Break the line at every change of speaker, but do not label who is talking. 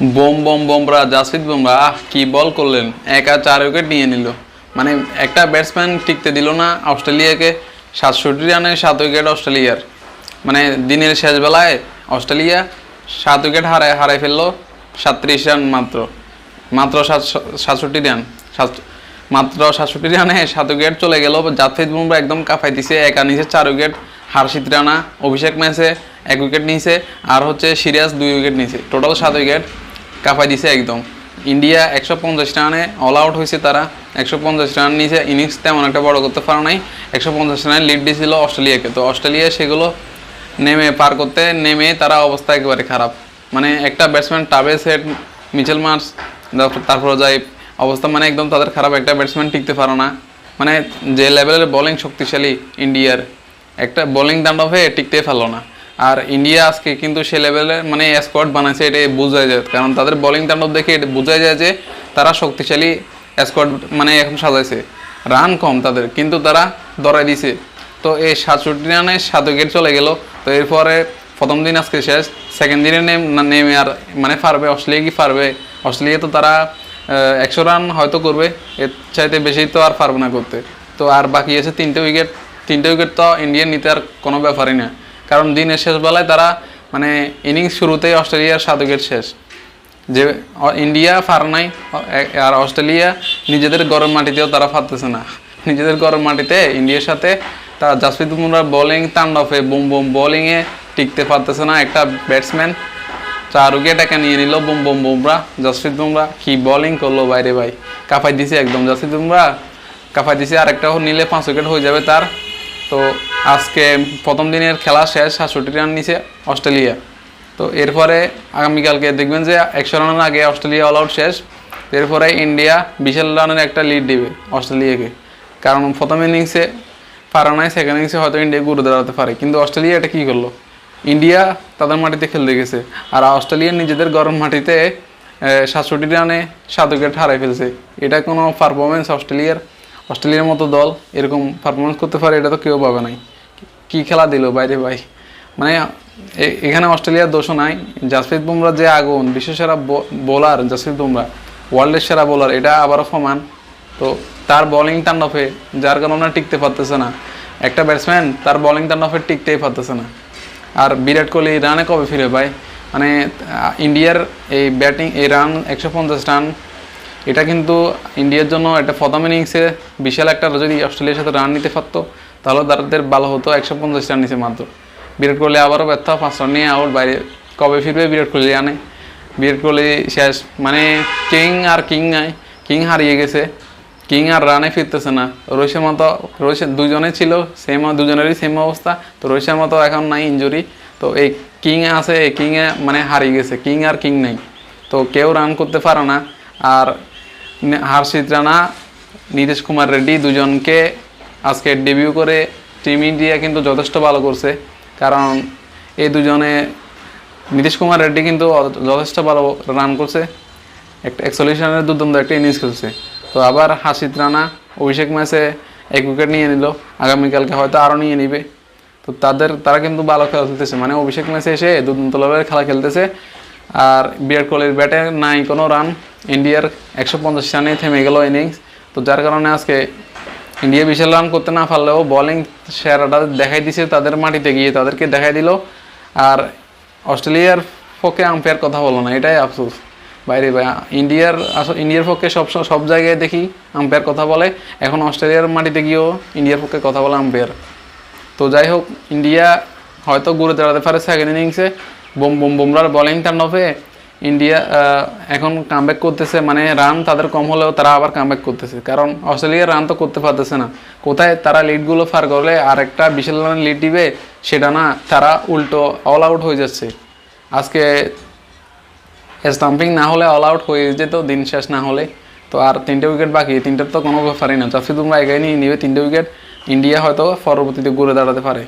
Bomb bomb Bumrah Jasprit Bumrah কি বল করলেন, একা 4 উইকেট নিয়ে নিল। মানে একটা ব্যাটসম্যান টিকতে দিল না অস্ট্রেলিয়াকে। 67 রানে 7 উইকেট অস্ট্রেলিয়ার। মানে দিনের শেষ বেলায় অস্ট্রেলিয়া 7 উইকেট হারায় ফেললো 37 রান মাত্র। মাত্র 67 রান, মাত্র 67 রানে 7 উইকেট চলে গেল। জাসপ্রীত বুমরা একদম কাঁপাই দিছে, একা নিচে 4 উইকেট। হার্ষিত রানা অভিষেক ম্যাচে 1 উইকেট নিয়েছে, আর হচ্ছে সিরাজ 2 উইকেট নিয়েছে, টোটাল 7 উইকেট কাঁপাই দিছে একদম। ইন্ডিয়া 150 রানে অল আউট হয়েছে, তারা 150 রান নিয়েছে। ইনিংস তেমন একটা বড় করতে পারে নাই, 150 রানের লিড দিয়েছিল অস্ট্রেলিয়াকে। তো অস্ট্রেলিয়া সেগুলো পার করতে নেমে তারা অবস্থা একেবারে খারাপ। মানে একটা ব্যাটসম্যান টাবে সেট মিচেল মার্শ, তারপর যায় অবস্থা মানে একদম তাদের খারাপ। একটা ব্যাটসম্যান টিকতে পারে না, মানে যে লেভেলের বোলিং শক্তিশালী ইন্ডিয়ার, একটা বোলিং দান্ডবে টিকতে পারলো না। আর ইন্ডিয়া আজকে কিন্তু সে লেভেলের মানে স্কোয়াড বানাইছে, এটা বোঝা যায়। কারণ তাদের বোলিং তাণ্ডব দেখে এটা বোঝা যায় যে তারা শক্তিশালী স্কোয়াড মানে এখন সাজাইছে। রান কম তাদের, কিন্তু তারা দরাই দিছে। তো এই 67 রানে 7 উইকেট চলে গেল। তো এরপরে প্রথম দিন আজকে শেষ, সেকেন্ড দিনে নেমে আর মানে পারবে অস্ট্রেলিয়া কি পারবে? অস্ট্রেলিয়া তো তারা 100 রান হয়তো করবে, এর চাইতে বেশি তো আর পারবে না করতে। তো আর বাকি আছে 3টে উইকেট। 3টে উইকেট তো ইন্ডিয়ান নিতে আর কোনো ব্যাপারই না, কারণ দিনের শেষ বেলায় তারা মানে ইনিংস শুরুতেই অস্ট্রেলিয়ার 7 উইকেট শেষ। যে ইন্ডিয়া পার নাই, আর অস্ট্রেলিয়া নিজেদের গরম মাটিতেও তারা পারতেছে না। নিজেদের গরম মাটিতে ইন্ডিয়ার সাথে তারা জাসপ্রীত বুমরার বোলিং তাণ্ডবে বুম বুম বোলিংয়ে টিকতে পারতেছে না। একটা ব্যাটসম্যান 4 উইকেট একা নিয়ে নিল বুম বুম বুমরা। জাসপ্রীত বুমরা কি বোলিং করলো বাইরে ভাই, কাঁপাই দিছে একদম জাসপ্রীত বুমরা, কাঁপাই দিছে। আরেকটাও নিলে 5 উইকেট হয়ে যাবে তার। তো আজকে প্রথম দিনের খেলা শেষ, 67 রান নিছে অস্ট্রেলিয়া। তো এরপরে আগামীকালকে দেখবেন যে 100 রানের আগে অস্ট্রেলিয়া অল আউট শেষ। এরপরে ইন্ডিয়া 20 রানের একটা লিড দিবে অস্ট্রেলিয়াকে, কারণ প্রথম ইনিংসে পারা নাই, সেকেন্ড ইনিংসে হয়তো ইন্ডিয়া ঘুরে দাঁড়াতে পারে। কিন্তু অস্ট্রেলিয়া এটা কী করলো, ইন্ডিয়া তাদের মাটিতে খেলতে গেছে, আর অস্ট্রেলিয়া নিজেদের গরম মাটিতে 67 রানে 7 উইকেট হারাই ফেলছে। এটা কোনো পারফরমেন্স অস্ট্রেলিয়ার মতো দল এরকম পারফরমেন্স করতে পারে, এটা তো কেউ পাবে নাই। কি খেলা দিল বাইরে ভাই। মানে এখানে অস্ট্রেলিয়ার দোষও নাই। জাসপ্রীত বুমরা যে আগুন, বিশ্বসেরা বোলার জাসপ্রীত বুমরা, ওয়ার্ল্ডের সেরা বোলার, এটা আবারও প্রমাণ। তো তার বোলিং তাণ্ডবে যার কারণে টিকতে পারতেছে না। একটা ব্যাটসম্যান তার বোলিং তাণ্ডবে টিকতেই পারতেছে না। আর বিরাট কোহলি রানে কবে ফিরে ভাই? মানে ইন্ডিয়ার এই ব্যাটিং, এই রান 150 রান, এটা কিন্তু ইন্ডিয়ার জন্য একটা প্রথম ইনিংসে বিশাল একটা, যদি অস্ট্রেলিয়ার সাথে রান নিতে পারতো তাহলে তাদের ভালো হতো। 150 রান নিচে মাত্র। বিরাট কোহলি আবারও ব্যর্থ, 5 রান নিয়ে আউট। বাইরে কবে ফিরবে বিরাট কোহলি আনে? বিরাট কোহলি শেষ, মানে কিং আর কিং নাই, কিং হারিয়ে গেছে। কিং আর রানে ফিরতেছে না। রোহিত শর্মা তো, দুজনে ছিল সেম, দুজনেরই সেম অবস্থা। তো রোহিত শর্মা তো এখন নাই, ইঞ্জুরি। তো এই কিং আছে, এই কিংয়ে মানে হারিয়ে গেছে। কিং আর কিং নাই, তো কেউ রান করতে পারে না। আর হার্ষিত রানা, নীতিশ কুমার রেড্ডি দুজনকে আজকে ডেবিউ করে টিম ইন্ডিয়া কিন্তু যথেষ্ট ভালো করছে। কারণ এই দুজনে, নীতিশ কুমার রেড্ডি কিন্তু যথেষ্ট ভালো রান করছে, একটা 41 রানের দুর্দান্ত একটা ইনিংস খেলছে। তো আবার হার্ষিত রানা অভিষেক ম্যাচে 1 উইকেট নিয়ে নিল, আগামীকালকে হয়তো আরও নিয়ে নিবে। তো তারা কিন্তু ভালো খেলা খেলতেছে, মানে অভিষেক ম্যাচে এসে দুর্দান্ত লেভেলের খেলা খেলতেছে। আর বিরাট কোহলির ব্যাটে নাই কোনো রান, ইন্ডিয়ার 150 রানে থেমে গেল ইনিংস। তো যার কারণে আজকে ইন্ডিয়া বিশাল রান করতে না পারলেও বোলিং সেরাটা দেখাই দিছে তাদের মাটিতে গিয়ে, তাদেরকে দেখাই দিল। আর অস্ট্রেলিয়ার পক্ষে আম্পায়ার কথা বলো না, এটাই আফসোস বাইরে ভাই। ইন্ডিয়ার পক্ষে সব জায়গায় দেখি আম্পায়ার কথা বলে, এখন অস্ট্রেলিয়ার মাটিতে গিয়েও ইন্ডিয়ার পক্ষে কথা বলে আম্পায়ার। তো যাই হোক, ইন্ডিয়া হয়তো ঘুরে দাঁড়াতে পারে সেকেন্ড ইনিংসে। বুমরার বোলিং তাণ্ডবে ইন্ডিয়া এখন কামব্যাক করতেছে, মানে রান তাদের কম হলেও তারা আবার কামব্যাক করতেছে। কারণ অস্ট্রেলিয়ার রান তো করতে পারতেছে না। কোথায় তারা লিডগুলো পার করলে আর একটা বিশাল রান লিড দিবে, সেটা না, তারা উল্টো অল আউট হয়ে যাচ্ছে। আজকে স্টাম্পিং না হলে অল আউট হয়ে যেত দিন শেষ না হলে। তো আর 3টে উইকেট বাকি, 3টার তো কোনো ব্যাপারই না। জাসপ্রীত বুমরা এগিয়ে নিয়ে নিবে 3টে উইকেট। ইন্ডিয়া হয়তো পরবর্তীতে ঘুরে দাঁড়াতে পারে।